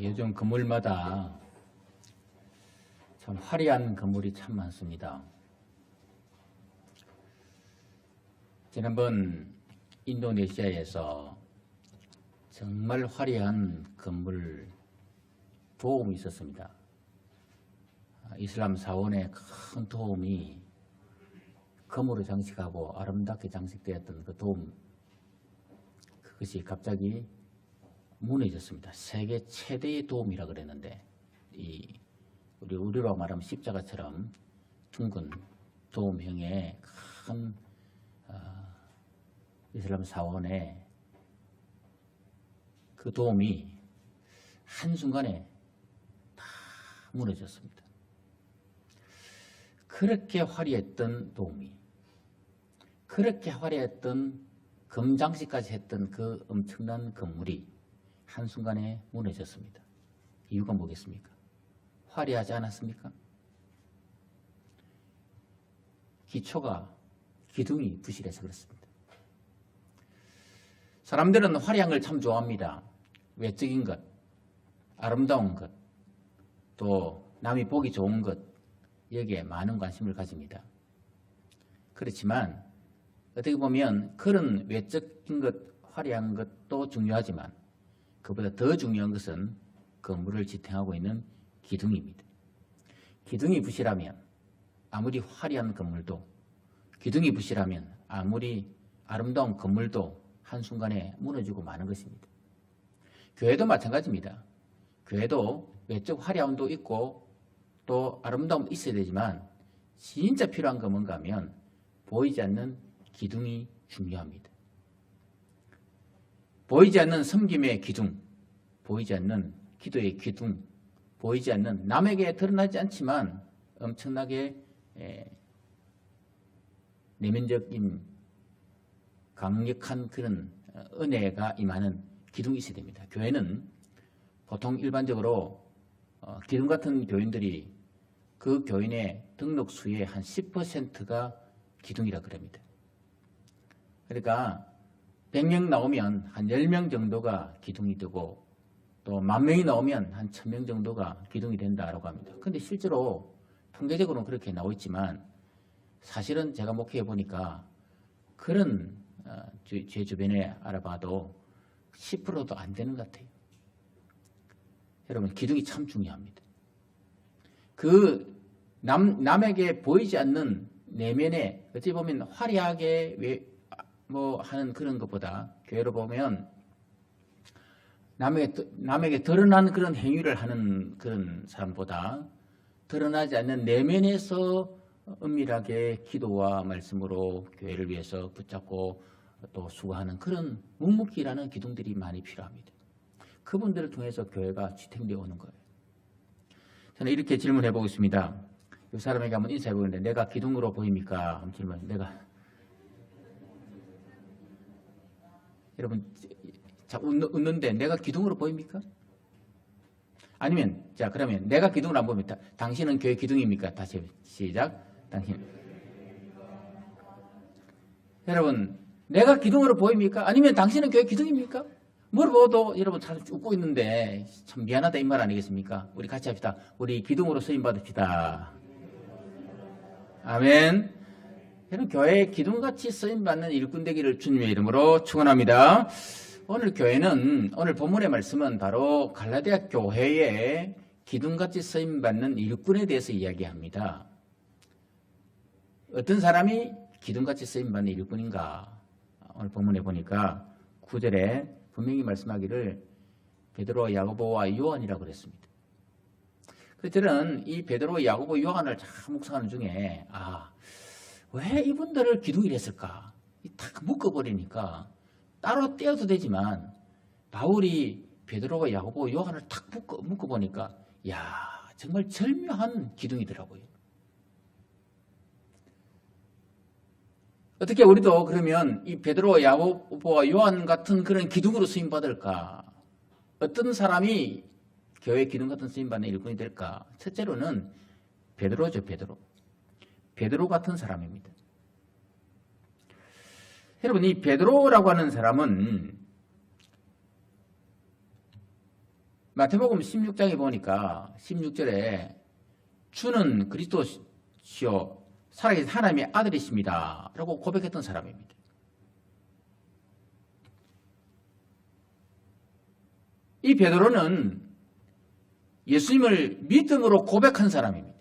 요즘 건물마다 참 화려한 건물이 참 많습니다. 지난번 인도네시아에서 정말 화려한 건물 도움이 있었습니다. 이슬람 사원의 큰 도움이 금으로 장식하고 아름답게 장식되었던 그 도움, 그것이 갑자기 무너졌습니다. 세계 최대의 도움이라 그랬는데, 우리로 말하면 십자가처럼 둥근 도움형의 큰 이슬람 사원의 그 도움이 한순간에 다 무너졌습니다. 그렇게 화려했던 도움이, 그렇게 화려했던 금장식까지 했던 그 엄청난 건물이 한순간에 무너졌습니다. 이유가 뭐겠습니까? 화려하지 않았습니까? 기둥이 부실해서 그렇습니다. 사람들은 화려한 걸 참 좋아합니다. 외적인 것, 아름다운 것, 또 남이 보기 좋은 것, 여기에 많은 관심을 가집니다. 그렇지만 어떻게 보면 그런 외적인 것, 화려한 것도 중요하지만 그보다 더 중요한 것은 건물을 지탱하고 있는 기둥입니다. 기둥이 부실하면 아무리 화려한 건물도, 기둥이 부실하면 아무리 아름다운 건물도 한순간에 무너지고 마는 것입니다. 교회도 마찬가지입니다. 교회도 외적 화려함도 있고 또 아름다움도 있어야 되지만 진짜 필요한 건 뭔가 하면 보이지 않는 기둥이 중요합니다. 보이지 않는 섬김의 기둥, 보이지 않는 기도의 기둥, 보이지 않는 남에게 드러나지 않지만 엄청나게 내면적인 강력한 그런 은혜가 임하는 기둥이 있어야 됩니다. 교회는 보통 일반적으로 기둥 같은 교인들이 그 교인의 등록 수의 한 10%가 기둥이라 그럽니다. 그러니까 100명 나오면 한 10명 정도가 기둥이 되고 또 10,000명이 나오면 한 1,000명 정도가 기둥이 된다라고 합니다. 그런데 실제로 통계적으로는 그렇게 나와 있지만 사실은 제가 목회해 보니까 그런 제 주변에 알아봐도 10%도 안 되는 것 같아요. 여러분, 기둥이 참 중요합니다. 그 남에게 보이지 않는 내면에 어찌 보면 화려하게 하는 그런 것보다 교회로 보면 남에게 드러난 그런 행위를 하는 그런 사람보다 드러나지 않는 내면에서 은밀하게 기도와 말씀으로 교회를 위해서 붙잡고 또 수고하는 그런 묵묵히라는 기둥들이 많이 필요합니다. 그분들을 통해서 교회가 지탱되어 오는 거예요. 저는 이렇게 질문해 보고 있습니다. 이 사람에게 한번 인사해 보는데, 내가 기둥으로 보입니까? 한번 질문. 여러분, 자, 웃는데 내가 기둥으로 보입니까? 아니면, 자, 그러면 내가 기둥을 안 보입니까? 당신은 교회 기둥입니까? 다시 시작. 당신. 여러분, 내가 기둥으로 보입니까? 아니면 당신은 교회 기둥입니까? 물어봐도 여러분 잘 웃고 있는데 참 미안하다 이 말 아니겠습니까? 우리 같이 합시다. 우리 기둥으로 쓰임 받읍시다. 아멘. 여러분, 교회에 기둥같이 쓰임받는 일꾼 되기를 주님의 이름으로 축원합니다. 오늘 본문의 말씀은 바로 갈라디아 교회에 기둥같이 쓰임받는 일꾼에 대해서 이야기합니다. 어떤 사람이 기둥같이 쓰임받는 일꾼인가? 오늘 본문에 보니까 9절에 분명히 말씀하기를 베드로, 야고보와 요한이라고 그랬습니다. 그래서 저는 이 베드로, 야고보, 요한을 참 묵상하는 중에 왜 이분들을 기둥이라 했을까? 딱 묶어버리니까 따로 떼어도 되지만 바울이 베드로와 야고보, 요한을 딱 묶어보니까 정말 절묘한 기둥이더라고요. 어떻게 우리도 그러면 이 베드로와 야고보와 요한 같은 그런 기둥으로 쓰임받을까? 어떤 사람이 교회 기둥 같은 쓰임받는 일꾼이 될까? 첫째로는 베드로죠, 베드로 같은 사람입니다. 여러분, 이 베드로라고 하는 사람은 마태복음 16장에 보니까 16절에 주는 그리스도시요 살아계신 하나님의 아들이십니다 라고 고백했던 사람입니다. 이 베드로는 예수님을 믿음으로 고백한 사람입니다.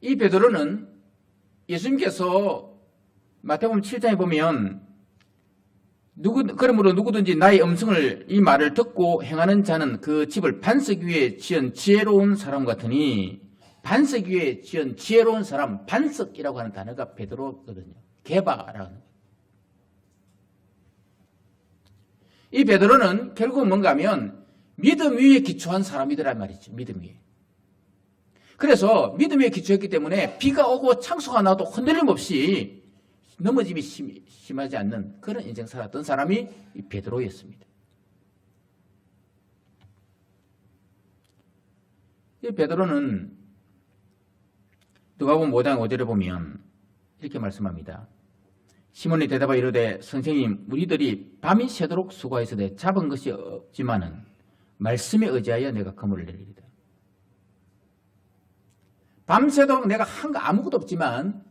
이 베드로는 예수님께서 마태복음 7장에 보면 그러므로 누구든지 나의 음성을 이 말을 듣고 행하는 자는 그 집을 반석 위에 지은 지혜로운 사람 같으니 반석 위에 지은 지혜로운 사람, 반석이라고 하는 단어가 베드로거든요. 게바라는. 이 베드로는 결국 뭔가 하면 믿음 위에 기초한 사람이더란 말이죠. 믿음 위에. 그래서 믿음 위에 기초했기 때문에 비가 오고 창수가 나도 흔들림 없이 넘어짐이 심하지 않는 그런 인생 살았던 사람이 이 베드로였습니다. 이 베드로는 누가복음 5장 5절에 보면 이렇게 말씀합니다. 시몬이 대답하여 이르되 선생님 우리들이 밤이 새도록 수고하였으되 잡은 것이 없지만은 말씀에 의지하여 내가 그물을 내리리다. 밤새도록 내가 한 거 아무것도 없지만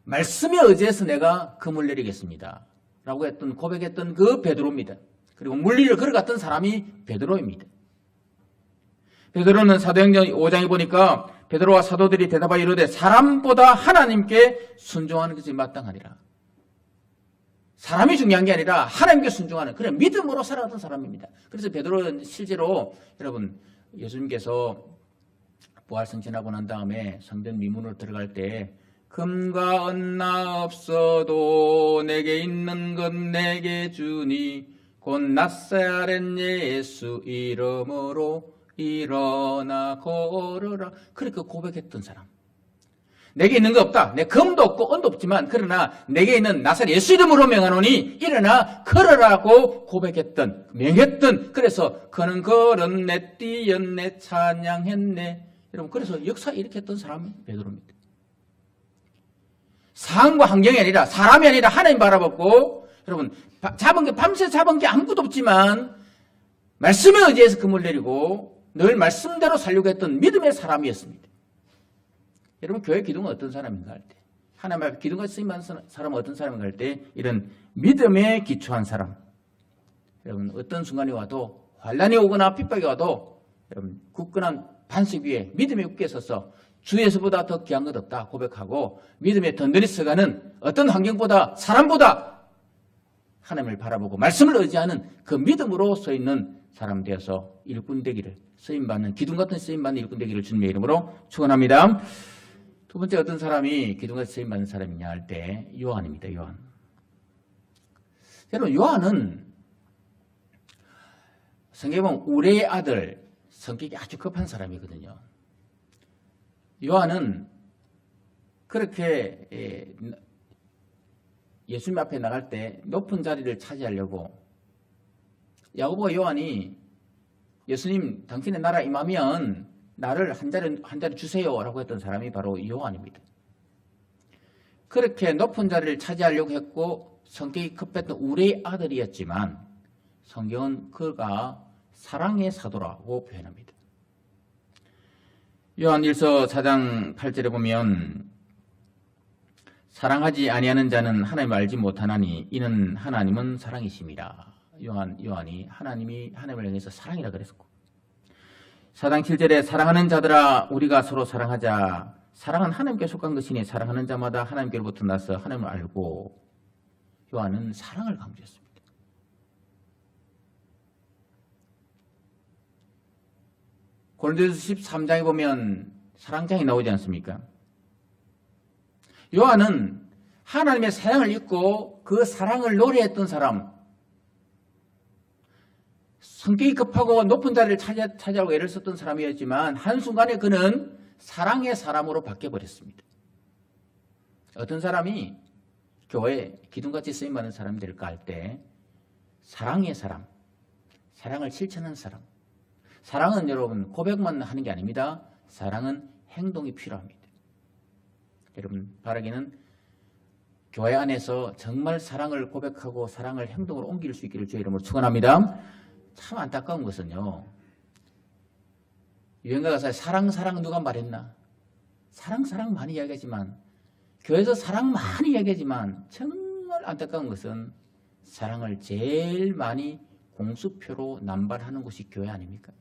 말씀에 의지해서 내가 그물 내리겠습니다 라고 했던 고백했던 그 베드로입니다. 그리고 물리를 걸어갔던 사람이 베드로입니다. 베드로는 사도행전 5장에 보니까 베드로와 사도들이 대답하여 이르되 사람보다 하나님께 순종하는 것이 마땅하니라. 사람이 중요한 게 아니라 하나님께 순종하는 그런 믿음으로 살아갔던 사람입니다. 그래서 베드로는 실제로 여러분 예수님께서 부활승천하고 난 다음에 성전 미문으로 들어갈 때 금과 은나 없어도 내게 있는 것 내게 주니 곧 나사렛 예수 이름으로 일어나 걸어라. 그렇게 고백했던 사람. 내게 있는 거 없다. 내 금도 없고 은도 없지만 그러나 내게 있는 나사렛 예수 이름으로 명하노니 일어나 걸어라고 고백했던 명했던 그래서 그는 걸었네 뛰었네 찬양했네. 여러분 그래서 역사 일으켰던 사람이 베드로입니다. 상황과 환경이 아니라 사람이 아니라 하나님 바라보고 여러분 밤새 잡은 게 아무것도 없지만 말씀에 의지해서 그물 내리고 늘 말씀대로 살려고 했던 믿음의 사람이었습니다. 여러분 교회 기둥은 어떤 사람인가 할 때 하나님 앞에 기둥같이 쓰임받는 사람은 어떤 사람인가 할 때 이런 믿음에 기초한 사람 여러분 어떤 순간이 와도 환난이 오거나 핍박이 와도 여러분 굳건한 반석 위에 믿음에 굳게 서서 주 예수보다 더 귀한 것 없다 고백하고 믿음에 든든히 서가는 어떤 환경보다 사람보다 하나님을 바라보고 말씀을 의지하는 그 믿음으로 서 있는 사람 되어서 일꾼 되기를 쓰임받는 기둥 같은 쓰임받는 일꾼 되기를 주님의 이름으로 축원합니다. 두 번째 어떤 사람이 기둥같이 쓰임받는 사람이냐 할 때 요한입니다. 요한. 여러분 요한은 성경에 보면 우레의 아들 성격이 아주 급한 사람이거든요. 요한은 그렇게 예수님 앞에 나갈 때 높은 자리를 차지하려고 야고보와 요한이 예수님 당신의 나라 임하면 나를 한 자리 주세요라고 했던 사람이 바로 요한입니다. 그렇게 높은 자리를 차지하려고 했고 성격이 급했던 우리의 아들이었지만 성경은 그가 사랑의 사도라고 표현합니다. 요한일서 4장 8절에 보면 사랑하지 아니하는 자는 하나님을 알지 못하나니 이는 하나님은 사랑이심이라. 요한이 하나님을 향해서 사랑이라 그랬었고 4장 7절에 사랑하는 자들아 우리가 서로 사랑하자. 사랑은 하나님께 속한 것이니 사랑하는 자마다 하나님께로부터 나서 하나님을 알고 요한은 사랑을 강조했습니다. 고린도서 13장에 보면 사랑장이 나오지 않습니까? 요한은 하나님의 사랑을 잊고 그 사랑을 노래했던 사람, 성격이 급하고 높은 자리를 차지하고 애를 썼던 사람이었지만 한순간에 그는 사랑의 사람으로 바뀌어버렸습니다. 어떤 사람이 교회에 기둥같이 쓰임받는 사람이 될까 할 때 사랑의 사람, 사랑을 실천하는 사람. 사랑은 여러분 고백만 하는 게 아닙니다. 사랑은 행동이 필요합니다. 여러분 바라기는 교회 안에서 정말 사랑을 고백하고 사랑을 행동으로 옮길 수 있기를 주의 이름으로 축원합니다. 참 안타까운 것은요. 유행가 가사에 사랑 누가 말했나? 사랑 많이 이야기하지만 교회에서 사랑 많이 이야기하지만 정말 안타까운 것은 사랑을 제일 많이 공수표로 남발하는 곳이 교회 아닙니까?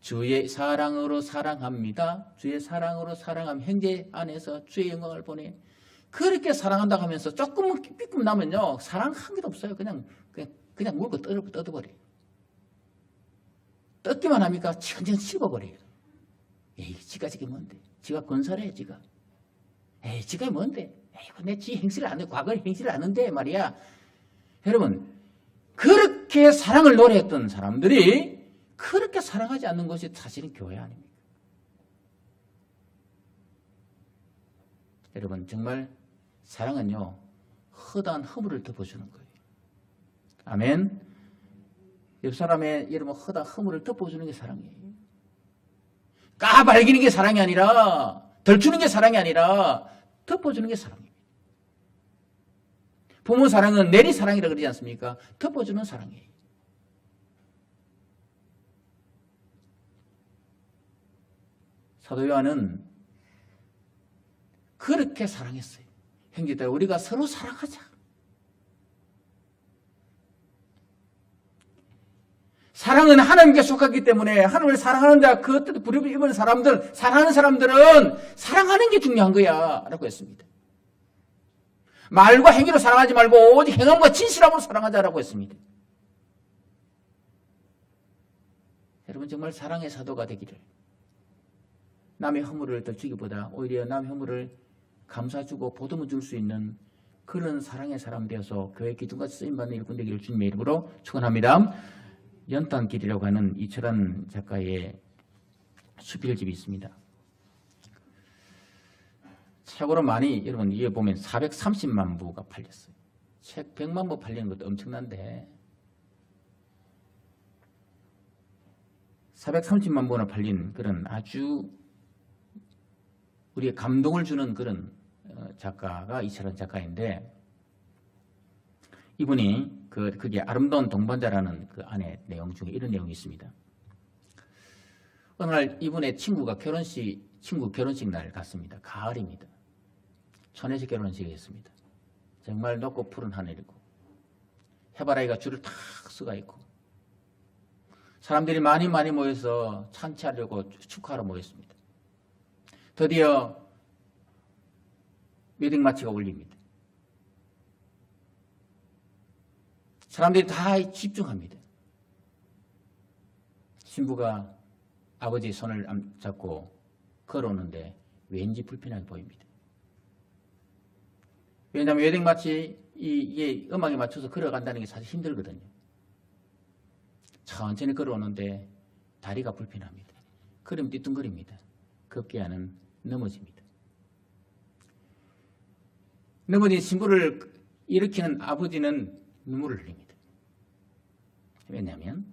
주의 사랑으로 사랑합니다. 주의 사랑으로 사랑함. 형제 안에서 주의 영광을 보내. 그렇게 사랑한다고 하면서 조금만 삐끔 나면요. 사랑 한 개도 없어요. 그냥 물고 뜯어버려요. 뜯기만 합니까? 천천 씹어버려요. 에이, 지가 저게 뭔데? 지가 건설해, 지가. 에이, 지가 뭔데? 에이, 내 지 행실을 안 해. 과거의 행실을 아는데 말이야. 여러분, 그렇게 사랑을 노래했던 사람들이 그렇게 사랑하지 않는 것이 사실은 교회 아닙니까? 여러분, 정말 사랑은요, 허다한 허물을 덮어주는 거예요. 아멘. 옆 사람의 여러분 허다한 허물을 덮어주는 게 사랑이에요. 까발기는 게 사랑이 아니라, 덜주는 게 사랑이 아니라 덮어주는 게 사랑입니다. 부모 사랑은 내리 사랑이라고 그러지 않습니까? 덮어주는 사랑이에요. 사도 요한은 그렇게 사랑했어요. 형제들, 우리가 서로 사랑하자. 사랑은 하나님께 속하기 때문에 하나님을 사랑하는 자, 그 뜻을 부르는 사람들, 사랑하는 사람들은 사랑하는 게 중요한 거야 라고 했습니다. 말과 행위로 사랑하지 말고 오직 행함과 진실함으로 사랑하자라고 했습니다. 여러분, 정말 사랑의 사도가 되기를, 남의 허물을 덜주기보다 오히려 남의 허물을 감싸주고 보듬어 줄 수 있는 그런 사랑의 사람 되어서 교회 기둥같이 쓰임받는 일꾼 되기를 주님의 이름으로 축원합니다. 연탄길이라고 하는 이철환 작가의 수필집이 있습니다. 최고로 많이, 여러분 이게 보면 430만 부가 팔렸어요. 책 100만 부 팔리는 것도 엄청난데 430만 부나 팔린 그런 아주 우리의 감동을 주는 그런 작가가 이철환 작가인데, 이분이 그게 아름다운 동반자라는 그 안에 내용 중에 이런 내용이 있습니다. 어느 날 이분의 친구 결혼식 날 갔습니다. 가을입니다. 촌에서 결혼식이 있습니다. 정말 높고 푸른 하늘이고 해바라기가 줄을 탁 서가 있고 사람들이 많이 모여서 찬치하려고 축하하러 모였습니다. 드디어 웨딩 마치가 울립니다. 사람들이 다 집중합니다. 신부가 아버지의 손을 잡고 걸어오는데 왠지 불편하게 보입니다. 왜냐하면 웨딩 마치 이게 음악에 맞춰서 걸어간다는 게 사실 힘들거든요. 천천히 걸어오는데 다리가 불편합니다. 걸음 띠뚱거립니다. 급기야는 넘어집니다. 넘어진 신부를 일으키는 아버지는 눈물을 흘립니다. 왜냐하면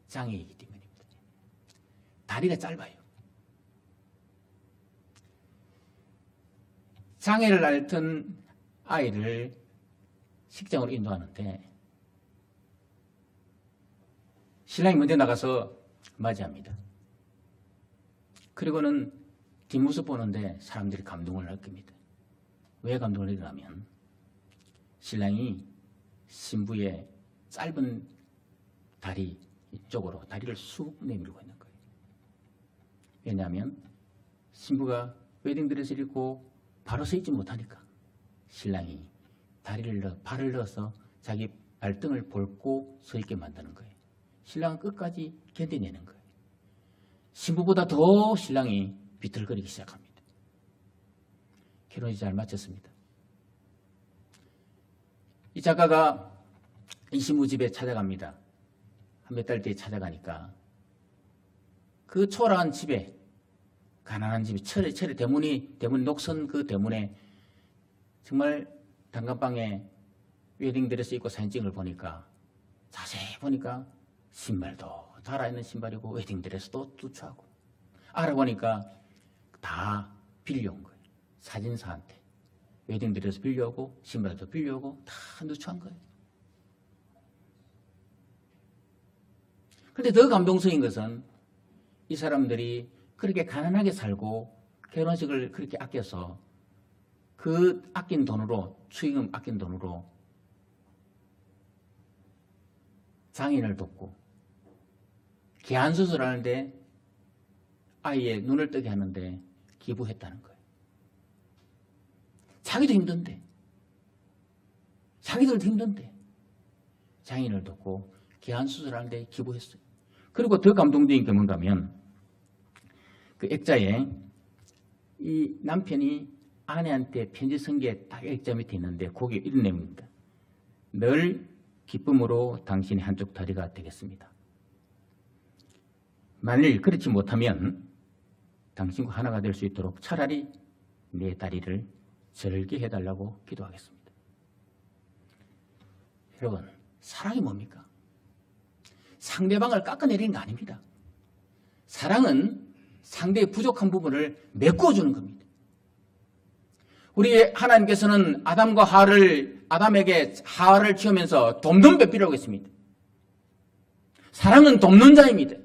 장애이기 때문입니다. 다리가 짧아요. 장애를 앓던 아이를 식장으로 인도하는데 신랑이 먼저 나가서 맞이합니다. 그리고는 뒷모습 보는데 사람들이 감동을 느낍니다. 왜 감동을 느끼냐면 신랑이 신부의 짧은 다리 이쪽으로 다리를 쑥 내밀고 있는 거예요. 왜냐하면 신부가 웨딩드레스를 입고 바로 서 있지 못하니까 신랑이 발을 넣어서 자기 발등을 볼 서 있게 만드는 거예요. 신랑은 끝까지 견뎌내는 거예요. 신부보다 더 신랑이 비틀거리기 시작합니다. 결혼이 잘 마쳤습니다. 이 작가가 이 신부 집에 찾아갑니다. 한 몇 달 뒤에 찾아가니까 그 초라한 집에, 가난한 집에, 철의 대문이 녹선 그 대문에 정말 단칸방에 웨딩드레스 입고 사진 찍은 걸 보니까 자세히 보니까 신발도 달아있는 신발이고 웨딩드레스도 뚜추하고 알아보니까 다 빌려온 거예요. 사진사한테. 웨딩드레스 빌려오고 신발도 빌려오고 다 누추한 거예요. 그런데 더 감동적인 것은 이 사람들이 그렇게 가난하게 살고 결혼식을 그렇게 아껴서 그 아낀 돈으로, 축의금 아낀 돈으로 장인을 돕고 개안 수술하는데 아이의 눈을 뜨게 하는데 기부했다는 거예요. 자기도 힘든데, 자기들도 힘든데 장인을 돕고 개안 수술하는데 기부했어요. 그리고 더 감동적인 게 뭔가 하면 그 액자에 이 남편이 아내한테 편지 쓴 게 딱 액자 밑에 있는데 거기에 이런 내용입니다. 늘 기쁨으로 당신의 한쪽 다리가 되겠습니다. 만일 그렇지 못하면 당신과 하나가 될 수 있도록 차라리 내 다리를 절게 해달라고 기도하겠습니다. 여러분, 사랑이 뭡니까? 상대방을 깎아내리는 거 아닙니다. 사랑은 상대의 부족한 부분을 메꿔주는 겁니다. 우리 하나님께서는 아담에게 하와를 지으면서 돕는 배필이라고 했습니다. 사랑은 돕는 자입니다.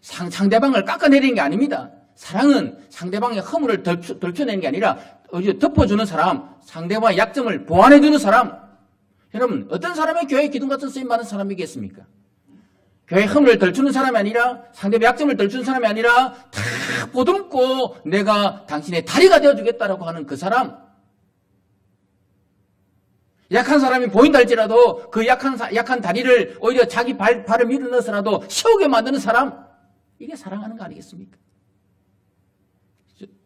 상대방을 깎아내리는 게 아닙니다. 사랑은 상대방의 허물을 덜쳐내는 게 아니라 덮어주는 사람, 상대방의 약점을 보완해주는 사람. 여러분, 어떤 사람이 교회 기둥 같은 쓰임 받는 사람이겠습니까? 교회 허물을 덜주는 사람이 아니라, 상대방의 약점을 덜주는 사람이 아니라 다 보듬고 내가 당신의 다리가 되어주겠다라고 하는 그 사람. 약한 사람이 보인다 할지라도 그 약한 다리를 오히려 자기 발을 밀어 넣어서라도 세우게 만드는 사람. 이게 사랑하는 거 아니겠습니까?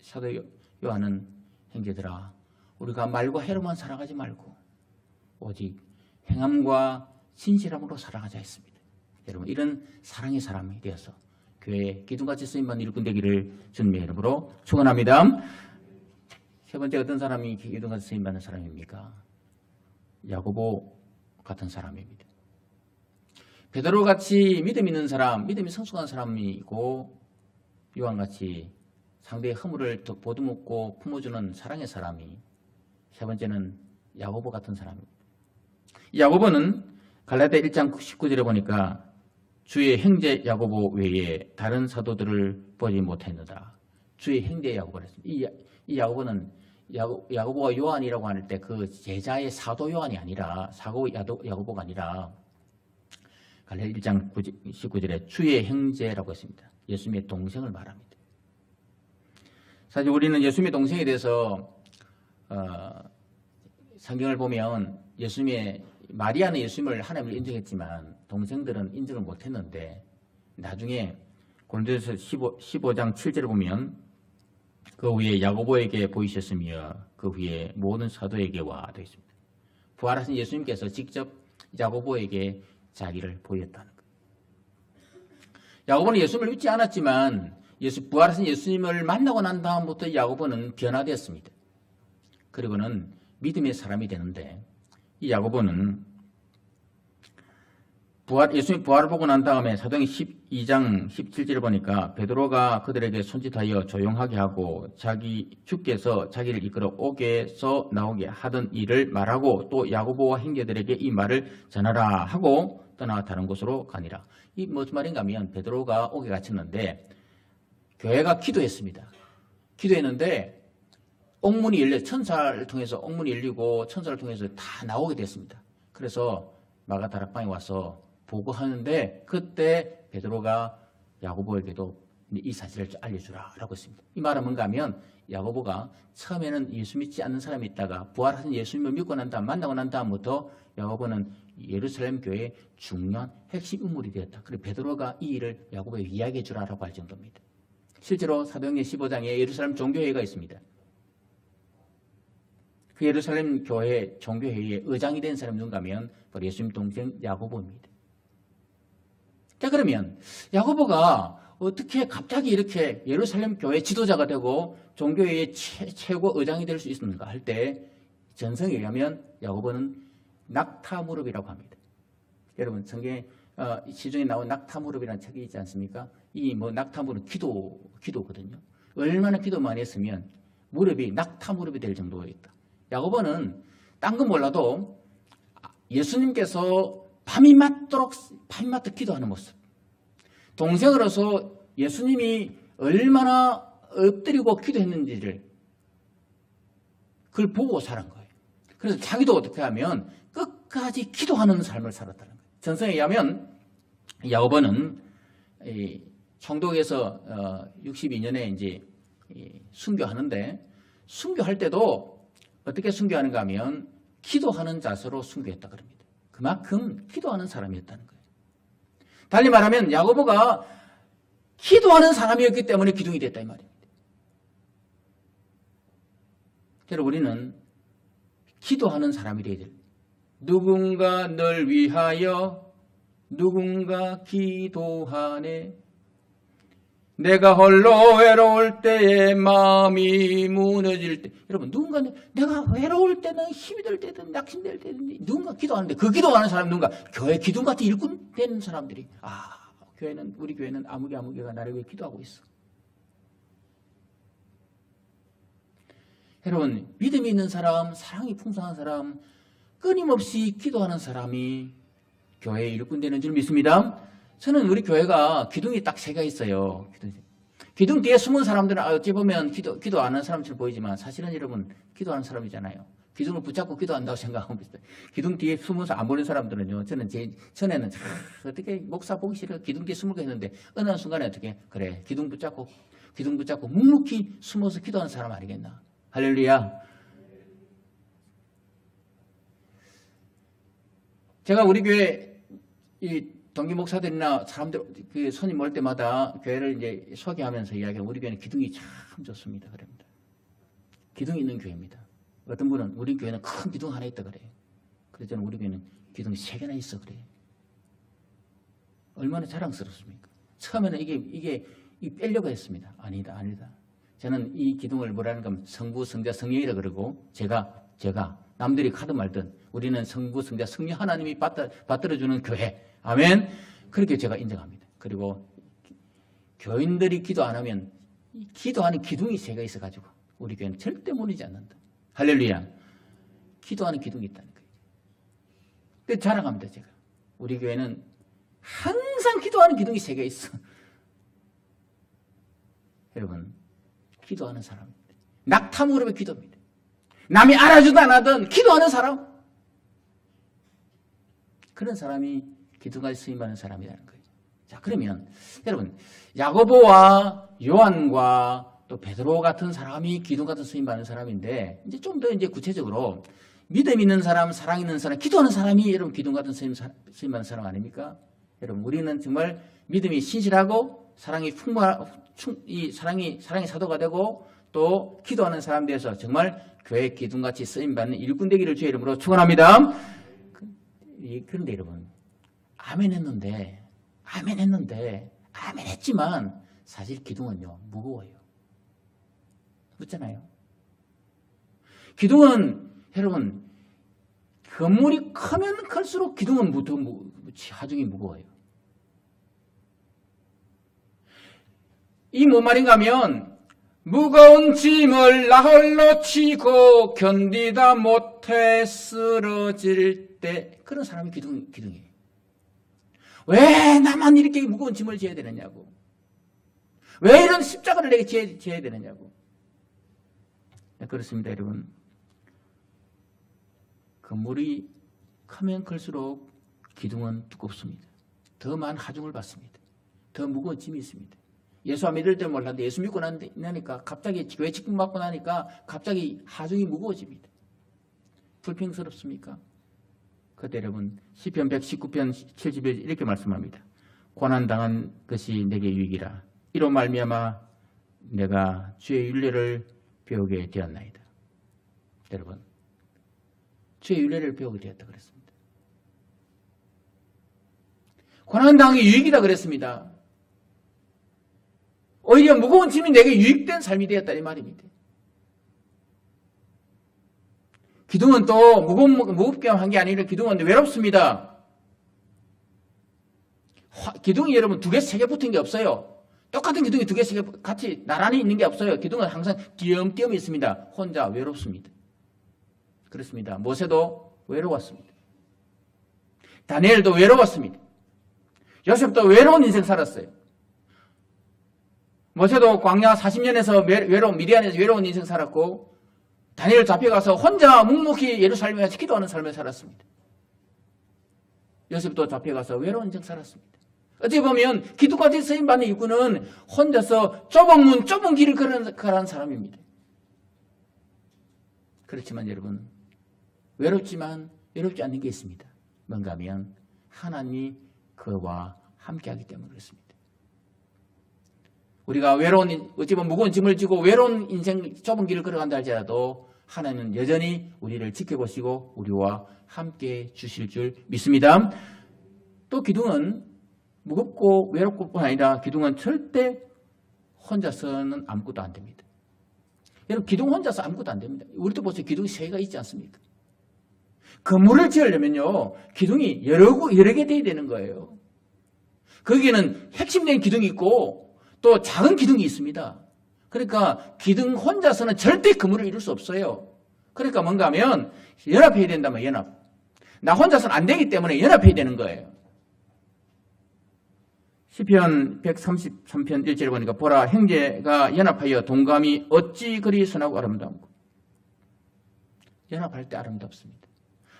사도 요한은 형제들아, 우리가 말과 해로만 사랑하지 말고 오직 행함과 진실함으로 사랑하자 했습니다. 여러분, 이런 사랑의 사람이 되어서 교회에 기둥같이 쓰임받는 일꾼 되기를 주님의 이름으로 축원합니다. 세 번째, 어떤 사람이 기둥같이 쓰임받는 사람입니까? 야고보 같은 사람입니다. 베드로같이 믿음 있는 사람, 믿음이 성숙한 사람이고 요한같이 상대의 허물을 보듬고 품어주는 사랑의 사람이, 세 번째는 야고보 같은 사람입니다. 야고보는 갈라디아 1장 19절에 보니까 주의 형제 야고보 외에 다른 사도들을 보지 못했느라. 주의 형제 야고보를 했습니다. 이 야고보는 야고보가 요한이라고 할 때 그 제자의 사도 요한이 아니라 야고보가 아니라 갈라디아 1장 19절에 주의 형제라고 했습니다. 예수님의 동생을 말합니다. 사실 우리는 예수님의 동생에 대해서 성경을 보면 마리아는 예수님을 하나님을 인정했지만 동생들은 인정을 못했는데 나중에 고린도전서 15장 7절을 보면 그 후에 야고보에게 보이셨으며 그 후에 모든 사도에게와 되어 있습니다. 부활하신 예수님께서 직접 야고보에게 자기를 보였다는 거예요. 야고보는 예수님을 믿지 않았지만 부활하신 예수님을 만나고 난 다음부터 야고보는 변화되었습니다. 그리고는 믿음의 사람이 되는데 이 야고보는 예수님 부활을 보고 난 다음에 사도행 12장 17절을 보니까 베드로가 그들에게 손짓하여 조용하게 하고 주께서 자기를 이끌어 옥에서 나오게 하던 일을 말하고 또 야고보와 형제들에게 이 말을 전하라 하고 떠나 다른 곳으로 가니라. 이 무슨 말인가 하면 베드로가 옥에 갇혔는데 교회가 기도했습니다. 기도했는데 옥문이 천사를 통해서 옥문이 열리고 천사를 통해서 다 나오게 됐습니다. 그래서 마가다락방에 와서 보고하는데 그때 베드로가 야고보에게도 이 사실을 알려주라라고 했습니다. 이 말은 뭔가 하면 야고보가 처음에는 예수 믿지 않는 사람이 있다가 부활하신 예수님을 믿고 난 다음 만나고 난 다음부터 야고보는 예루살렘 교회의 중요한 핵심 인물이 되었다. 그리고 베드로가 이 일을 야고보에게 이야기해 주라라고 할 정도입니다. 실제로 사도행전 15장에 예루살렘 종교회의가 있습니다. 그 예루살렘 교회 종교회의의 의장이 된 사람이 누군가 하면 바로 예수님 동생 야고보입니다. 자, 그러면 야고보가 어떻게 갑자기 이렇게 예루살렘 교회 지도자가 되고 종교회의 최고 의장이 될 수 있는가 할 때 전성에 의하면 야고보는 낙타무릎이라고 합니다. 여러분 성경에 시중에 나온 낙타무릎이라는 책이 있지 않습니까? 이 낙타무릎 기도거든요. 얼마나 기도 많이 했으면 무릎이 낙타무릎이 될 정도였다. 야고보는 딴 건 몰라도 예수님께서 밤이 맞도록 기도하는 모습, 동생으로서 예수님이 얼마나 엎드리고 기도했는지를 그걸 보고 살은 거예요. 그래서 자기도 어떻게 하면 끝까지 기도하는 삶을 살았다는 거예요. 전서에 의하면 야고보는 총독에서 62년에 이제 순교하는데, 순교할 때도 어떻게 순교하는가 하면 기도하는 자세로 순교했다 그럽니다. 그만큼 기도하는 사람이었다는 거예요. 달리 말하면 야고보가 기도하는 사람이었기 때문에 기둥이 됐다 이 말입니다. 그래서 우리는 기도하는 사람이 되어야 될, 누군가 널 위하여 누군가 기도하네. 내가 홀로 외로울 때에 마음이 무너질 때, 여러분 누군가 내가 외로울 때는 힘이 들 때든 낙심될 때든 누군가 기도하는데, 그 기도하는 사람이 누군가? 교회 기둥 같은 일꾼 되는 사람들이, 우리 교회는 아무개가 나를 위해 기도하고 있어. 여러분, 믿음이 있는 사람, 사랑이 풍성한 사람, 끊임없이 기도하는 사람이 교회의 일꾼 되는 줄 믿습니다. 저는 우리 교회가 기둥이 딱 3개 있어요. 기둥 뒤에 숨은 사람들은 어찌 보면 기도 안 하는 사람처럼 보이지만 사실은 여러분 기도하는 사람이잖아요. 기둥을 붙잡고 기도한다고 생각하고 있어요. 기둥 뒤에 숨어서 안 보는 사람들은요, 저는 전에는 어떻게 목사 보기 싫어 기둥 뒤에 숨을까 했는데, 어느 순간에 어떻게 그래 기둥 붙잡고 묵묵히 숨어서 기도하는 사람 아니겠나. 할렐루야. 제가 우리 교회 동기 목사들이나 사람들 그 손님 올 때마다 교회를 이제 소개하면서 이야기하면 우리 교회는 기둥이 참 좋습니다. 그럽니다. 기둥이 있는 교회입니다. 어떤 분은 우리 교회는 큰 기둥 하나 있다 그래요. 그래서 저는 우리 교회는 기둥이 3개나 있어 그래요. 얼마나 자랑스럽습니까? 처음에는 이게 빼려고 했습니다. 아니다. 저는 이 기둥을 뭐라는 건 성부, 성자, 성령이라 그러고, 제가 남들이 하든 말든 우리는 성부, 성자, 성령 하나님이 받들어주는 교회. 아멘. 그렇게 제가 인정합니다. 그리고 교인들이 기도 안 하면 기도하는 기둥이 3개 있어가지고 우리 교회는 절대 무너지지 않는다. 할렐루야. 기도하는 기둥이 있다는 거예요. 그래서 자랑합니다. 제가 우리 교회는 항상 기도하는 기둥이 3개 있어. 여러분, 기도하는 사람입니다. 낙타무릎에 기도입니다. 남이 알아주든 안 하든 기도하는 사람, 그런 사람이 기둥같이 쓰임받는 사람이라는 거예요. 자, 그러면 여러분, 야고보와 요한과 또 베드로 같은 사람이 기둥 같은 쓰임받는 사람인데, 이제 좀 더 이제 구체적으로 믿음 있는 사람, 사랑 있는 사람, 기도하는 사람이 여러분 기둥 같은 쓰임받는 사람 아닙니까? 여러분, 우리는 정말 믿음이 신실하고 사랑이 사랑이 사도가 되고 또 기도하는 사람 되어서 정말 교회 기둥같이 쓰임받는 일꾼 되기를 주의 이름으로 축원합니다. 그런데 여러분, 아멘 했지만 사실 기둥은요 무거워요. 묻잖아요. 기둥은 여러분, 건물이 크면 클수록 기둥은 하중이 무거워요. 이 뭔 말인가 하면, 무거운 짐을 나 홀로 치고 견디다 못해 쓰러질 때, 그런 사람이 기둥이에요. 왜 나만 이렇게 무거운 짐을 져야 되느냐고. 왜 이런 십자가를 내게 져야 되느냐고. 그렇습니다, 여러분. 건물이 크면 클수록 기둥은 두껍습니다. 더 많은 하중을 받습니다. 더 무거운 짐이 있습니다. 예수 안 믿을 때는 몰랐는데 예수 믿고 나니까 갑자기 교회 직분 받고 나니까 갑자기 하중이 무거워집니다. 불평스럽습니까? 그때 여러분, 시편 119편 70에 이렇게 말씀합니다. 고난당한 것이 내게 유익이라. 이로 말미암아 내가 주의 윤례를 배우게 되었나이다. 여러분, 주의 윤례를 배우게 되었다 그랬습니다. 고난당한 게 유익이다 그랬습니다. 오히려 무거운 짐이 내게 유익된 삶이 되었다 이 말입니다. 기둥은 또 무겁게 한 게 아니라 기둥은 외롭습니다. 기둥이 여러분 2개, 3개 붙은 게 없어요. 똑같은 기둥이 2개, 3개 같이 나란히 있는 게 없어요. 기둥은 항상 띄엄띄엄 있습니다. 혼자 외롭습니다. 그렇습니다. 모세도 외로웠습니다. 다니엘도 외로웠습니다. 요셉도 외로운 인생 살았어요. 모세도 광야 40년에서 미디안에서 외로운 인생 살았고, 다니엘 잡혀가서 혼자 묵묵히 예루살렘에 가서 기도하는 삶을 살았습니다. 요셉도 잡혀가서 외로운 인생 살았습니다. 어찌 보면 기도까지 쓰임받는 이유는 혼자서 좁은 문, 좁은 길을 걸어가는 사람입니다. 그렇지만 여러분, 외롭지만 외롭지 않는 게 있습니다. 뭔가 하면 하나님이 그와 함께하기 때문에 그렇습니다. 우리가 어찌 보면 무거운 짐을 지고 외로운 인생 좁은 길을 걸어간다 할지라도 하나님은 여전히 우리를 지켜보시고 우리와 함께 주실 줄 믿습니다. 또 기둥은 무겁고 외롭고 뿐 아니라 기둥은 절대 혼자서는 아무것도 안 됩니다. 여러분, 기둥 혼자서 아무것도 안 됩니다. 우리도 보세요. 기둥이 3개가 있지 않습니까? 건물을 지으려면요, 기둥이 여러 개 돼야 되는 거예요. 거기에는 핵심적인 기둥이 있고 또 작은 기둥이 있습니다. 그러니까 기둥 혼자서는 절대 건물을 이룰 수 없어요. 그러니까 뭔가 하면 연합해야 된다면 연합. 나 혼자서는 안 되기 때문에 연합해야 되는 거예요. 시편 133편 1절에 보니까 보라, 형제가 연합하여 동감이 어찌 그리 선하고 아름다운고. 연합할 때 아름답습니다.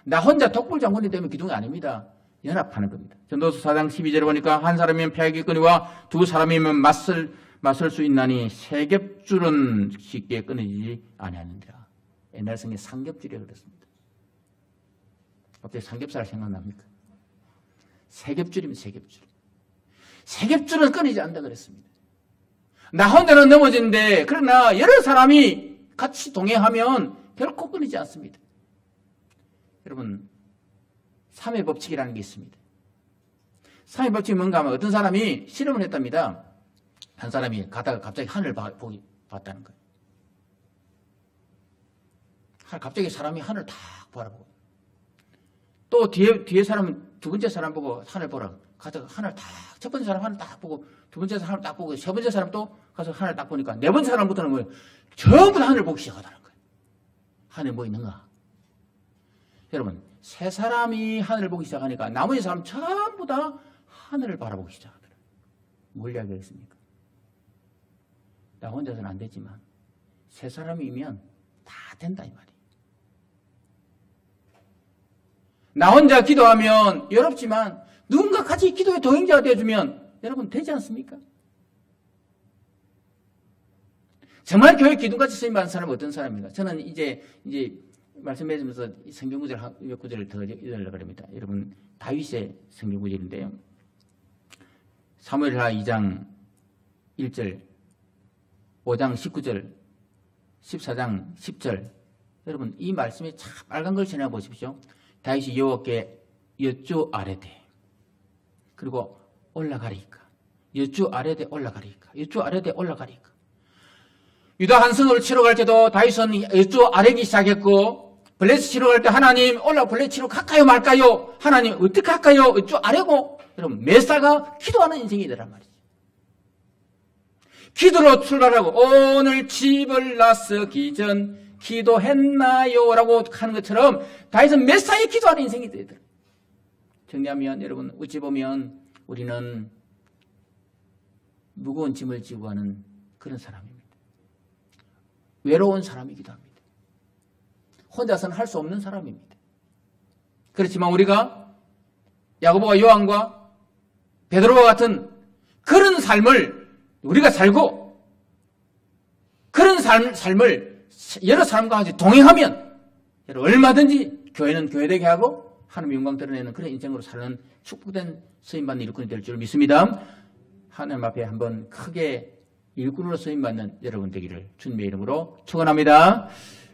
나 혼자 독불장군이 되면 기둥이 아닙니다. 연합하는 겁니다. 전도서 4장 12절에 보니까 한 사람이면 패하겠거니와 두 사람이면 맞설 수 있나니 세 겹줄은 쉽게 끊어지지 아니하느니라. 옛날 성에 삼겹줄이라고 그랬습니다. 갑자기 삼겹살 생각납니까? 세 겹줄이면 세 겹줄. 세 겹줄은 끊이지 않는다 그랬습니다. 나 혼자는 넘어지는데 그러나 여러 사람이 같이 동행하면 결코 끊이지 않습니다. 여러분, 3의 법칙이라는 게 있습니다. 3의 법칙이 뭔가 하면 어떤 사람이 실험을 했답니다. 한 사람이 가다가 갑자기 하늘을 봤다는 거예요. 갑자기 사람이 하늘을 탁 바라보고, 또 뒤에 사람은 두 번째 사람 보고 하늘 보라. 가다가 하늘 딱, 첫 번째 사람 하늘 딱 보고, 두 번째 사람 딱 보고, 세 번째 사람 또 가서 하늘 딱 보니까 네 번째 사람부터는 뭐예요? 전부 다 하늘을 보기 시작하다는 거예요. 하늘에 뭐 있는가? 여러분, 세 사람이 하늘을 보기 시작하니까 나머지 사람 전부 다 하늘을 바라보기 시작하더라고요. 뭘 이야기했습니까? 나 혼자서는 안 되지만 세 사람이면 다 된다 이 말이에요. 나 혼자 기도하면 외롭지만 누군가 같이 기도의 동행자가 되어주면 여러분 되지 않습니까? 정말 교회 기둥같이 쓰임받는 사람은 어떤 사람입니까? 저는 이제 말씀해주면서 성경 구절 몇 구절을 더 읽으려고 합니다. 여러분, 다윗의 성경 구절인데요. 사무엘하 2장 1절, 5장 19절, 14장 10절. 여러분, 이 말씀에 참 빨간 걸 지나 보십시오. 다윗이 여호와께 여쭈 아뢰되, 그리고 올라가리까. 여쭈 아뢰되 올라가리까. 여쭈 아뢰되 올라가리까. 유다 한성을 치러 갈 때도 다윗은 여쭈 아뢰기 시작했고, 블레스 치러 갈 때 하나님 블레스 치러 갈까요 말까요? 하나님 어떻게 할까요? 여쭈 아뢰고. 여러분, 메사가 기도하는 인생이더란 말이죠. 기도로 출발하고 오늘 집을 나서기 전 기도했나요? 라고 하는 것처럼 다윗은 메사에 기도하는 인생이 되더라고요. 정리하면 여러분, 어찌 보면 우리는 무거운 짐을 지고 가는 그런 사람입니다. 외로운 사람이기도 합니다. 혼자서는 할 수 없는 사람입니다. 그렇지만 우리가 야고보와 요한과 베드로와 같은 그런 삶을 우리가 살고 그런 삶을 여러 사람과 같이 동행하면 얼마든지 교회는 교회되게 하고 하나님의 영광 드러내는 그런 인생으로 사는 축복된 쓰임받는 일꾼이 될 줄 믿습니다. 하나님 앞에 한번 크게 일꾼으로 쓰임받는 여러분 되기를 주님의 이름으로 축원합니다.